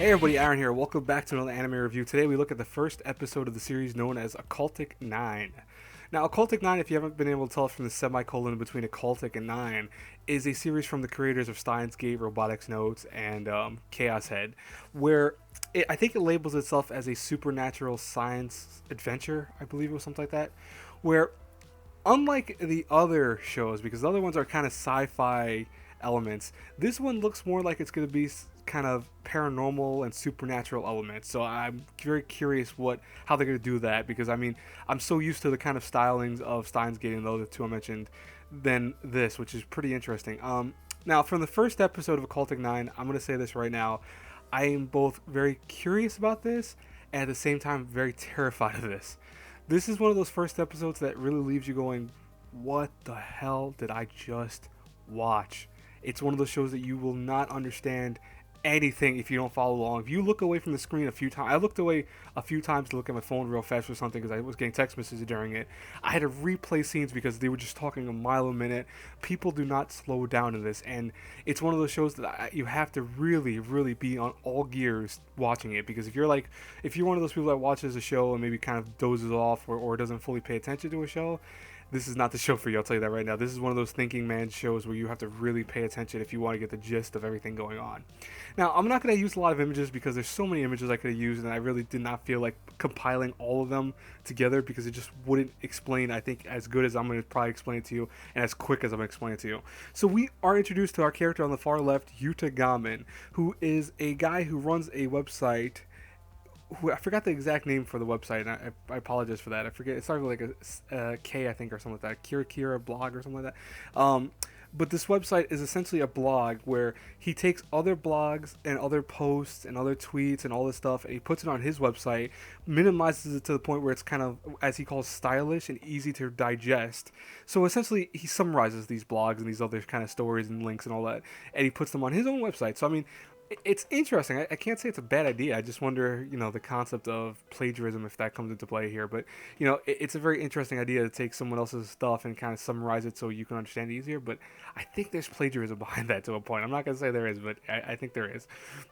Hey everybody, Aaron here. Welcome back to another anime review. Today we look at the first episode of the series known as Occultic 9. Now, Occultic 9, if you haven't been able to tell from the semicolon between Occultic and 9, is a series from the creators of Steins Gate, Robotics Notes, and Chaos Head, where I think it labels itself as a supernatural science adventure, I believe it was something like that, where unlike the other shows, because the other ones are kind of sci-fi elements, this one looks more like it's going to be kind of paranormal and supernatural elements. So I'm very curious how they're going to do that, because I mean, I'm so used to the kind of stylings of Steins Gate and the other two I mentioned than this, which is pretty interesting. Now, from the first episode of Occultic 9, I'm going to say this right now. I am both very curious about this and at the same time very terrified of this. This is one of those first episodes that really leaves you going, what the hell did I just watch? It's one of those shows that you will not understand anything if you don't follow along. If you look away from the screen a few times, I looked away a few times to look at my phone real fast or something because I was getting text messages during it. I had to replay scenes because they were just talking a mile a minute. People do not slow down in this, and it's one of those shows that you have to really, really be on all gears watching it, because if you're one of those people that watches a show and maybe kind of dozes off or doesn't fully pay attention to a show, this is not the show for you, I'll tell you that right now. This is one of those thinking man shows where you have to really pay attention if you want to get the gist of everything going on. Now, I'm not going to use a lot of images because there's so many images I could have used, and I really did not feel like compiling all of them together because it just wouldn't explain, I think, as good as I'm going to probably explain it to you and as quick as I'm going to explain it to you. So we are introduced to our character on the far left, Yuta Gamin, who is a guy who runs a website. I forgot the exact name for the website, and I apologize for that. I forget. It started with like a K, I think, or something like that. Kira blog or something like that. But this website is essentially a blog where he takes other blogs and other posts and other tweets and all this stuff, and he puts it on his website, minimizes it to the point where it's kind of, as he calls, stylish and easy to digest. So essentially, he summarizes these blogs and these other kind of stories and links and all that, and he puts them on his own website. So I mean, it's interesting. I can't say it's a bad idea. I just wonder, the concept of plagiarism, if that comes into play here. But, it's a very interesting idea to take someone else's stuff and kind of summarize it so you can understand it easier. But I think there's plagiarism behind that to a point. I'm not going to say there is, but I think there is.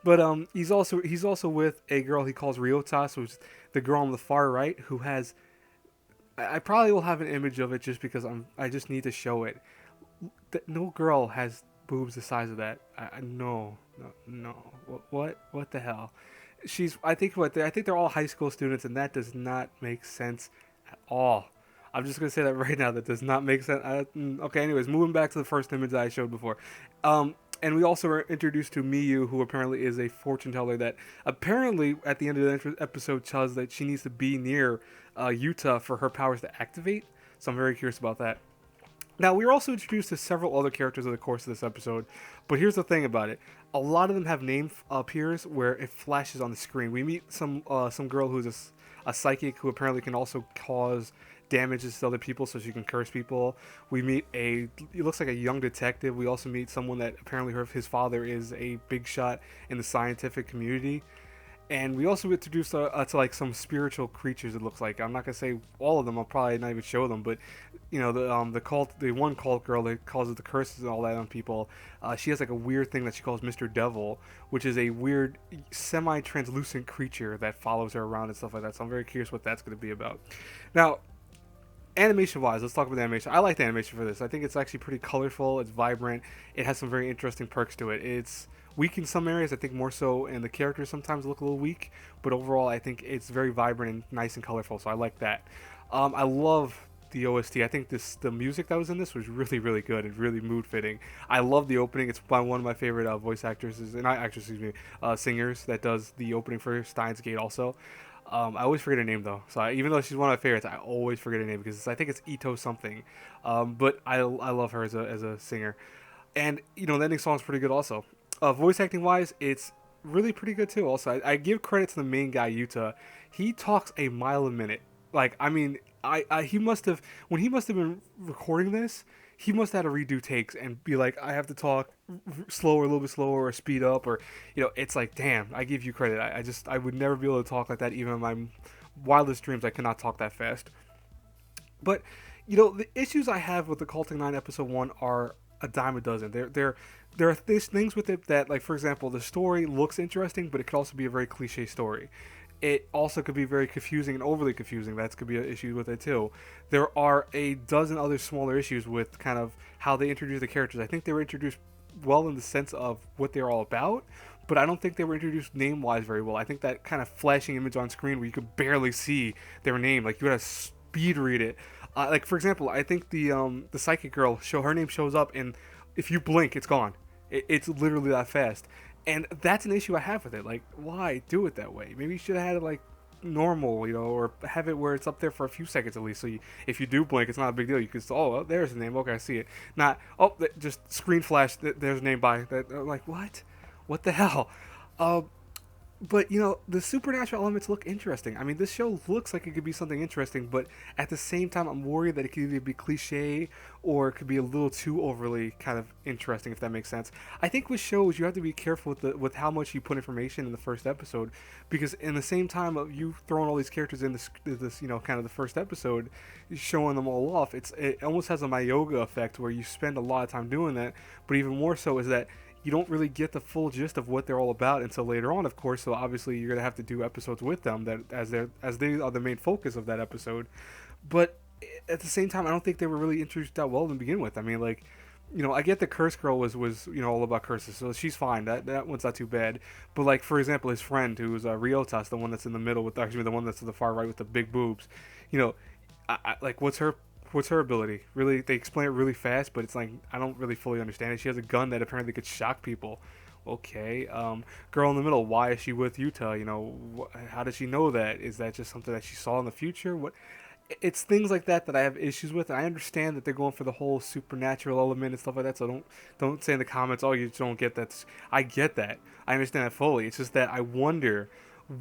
But he's also with a girl he calls Ryota, who's the girl on the far right, who has... I probably will have an image of it just because I just need to show it. No girl has boobs the size of that. No. What the hell? I think they're all high school students, and that does not make sense at all. I'm just gonna say that right now. That does not make sense. Okay. Anyways, moving back to the first image that I showed before. And we also were introduced to Miyu, who apparently is a fortune teller that apparently at the end of the episode tells that she needs to be near Yuta for her powers to activate. So I'm very curious about that. Now, we were also introduced to several other characters over the course of this episode, but here's the thing about it. A lot of them have name appears where it flashes on the screen. We meet some girl who's a psychic who apparently can also cause damages to other people, so she can curse people. We meet it looks like a young detective. We also meet someone that apparently his father is a big shot in the scientific community. And we also get introduced to like some spiritual creatures. It looks like, I'm not gonna say all of them. I'll probably not even show them. But the one cult girl that causes the curses and all that on people. She has like a weird thing that she calls Mr. Devil, which is a weird semi-translucent creature that follows her around and stuff like that. So I'm very curious what that's gonna be about. Now, animation wise, let's talk about the animation. I like the animation for this. I think it's actually pretty colorful. It's vibrant. It has some very interesting perks to it. It's weak in some areas, I think more so, and the characters sometimes look a little weak, but overall I think it's very vibrant and nice and colorful, so I like that. I love the OST. I think the music that was in this was really, really good and really mood fitting. I love the opening. It's by one of my favorite voice actresses, and singers that does the opening for Steins Gate also. I always forget her name though, so even though she's one of my favorites, I always forget her name because I think it's Ito something. But I love her as a singer, and the ending song's pretty good also. Voice acting wise, it's really pretty good too. Also, I give credit to the main guy Yuta. He talks a mile a minute. Like, I mean, he must have been recording this. He must have had to redo takes and be like, I have to talk slower, a little bit slower, or speed up, or it's like, damn, I give you credit. I would never be able to talk like that. Even in my wildest dreams, I cannot talk that fast. But the issues I have with the Occultic 9 episode 1 are a dime a dozen. there are things with it that, like, for example, the story looks interesting, but it could also be a very cliche story. It also could be very confusing and overly confusing. That could be an issue with it too. There are a dozen other smaller issues with kind of how they introduce the characters. I think they were introduced well in the sense of what they're all about, but I don't think they were introduced name wise very well. I think that kind of flashing image on screen where you could barely see their name, like you gotta speed read it. Like for example, I think the psychic girl her name shows up, and if you blink, it's gone. It's literally that fast, and that's an issue I have with it. Like, why do it that way? Maybe you should have had it like normal, or have it where it's up there for a few seconds at least. So if you do blink, it's not a big deal. You can say, oh, well, there's the name. Okay, I see it. Not, oh, just screen flash. There's a name by that. Like, what the hell? Uh, but the supernatural elements look interesting. I mean, this show looks like it could be something interesting, but at the same time, I'm worried that it could either be cliche or it could be a little too overly kind of interesting, if that makes sense. I think with shows, you have to be careful with how much you put information in the first episode, because in the same time of you throwing all these characters in this kind of the first episode, showing them all off, it almost has a Mayoga effect where you spend a lot of time doing that. But even more so is that you don't really get the full gist of what they're all about until later on, of course. So obviously you're gonna have to do episodes with them that as they are the main focus of that episode. But at the same time, I don't think they were really introduced that well to begin with. I mean, like, I get the curse girl was all about curses, so she's fine. That one's not too bad. But like for example, his friend who's Riotas, the one that's in the middle with actually the one that's to the far right with the big boobs, you know, like what's her ability? Really, they explain it really fast, but it's like I don't really fully understand it. She has a gun that apparently could shock people. Okay, girl in the middle. Why is she with Utah? How does she know that? Is that just something that she saw in the future? What? It's things like that I have issues with. And I understand that they're going for the whole supernatural element and stuff like that. So don't say in the comments, oh, you just don't get that. I get that. I understand that fully. It's just that I wonder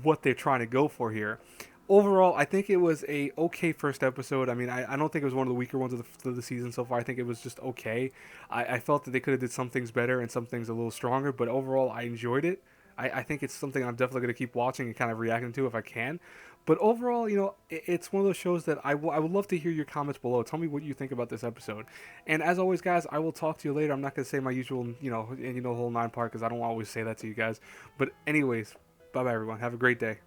what they're trying to go for here. Overall, I think it was a okay first episode. I mean, I don't think it was one of the weaker ones of the season so far. I think it was just okay. I felt that they could have did some things better and some things a little stronger, but overall, I enjoyed it. I think it's something I'm definitely going to keep watching and kind of reacting to if I can. But overall, it's one of those shows that I would love to hear your comments below. Tell me what you think about this episode. And as always, guys, I will talk to you later. I'm not going to say my usual, whole 9 part because I don't always say that to you guys. But anyways, bye-bye, everyone. Have a great day.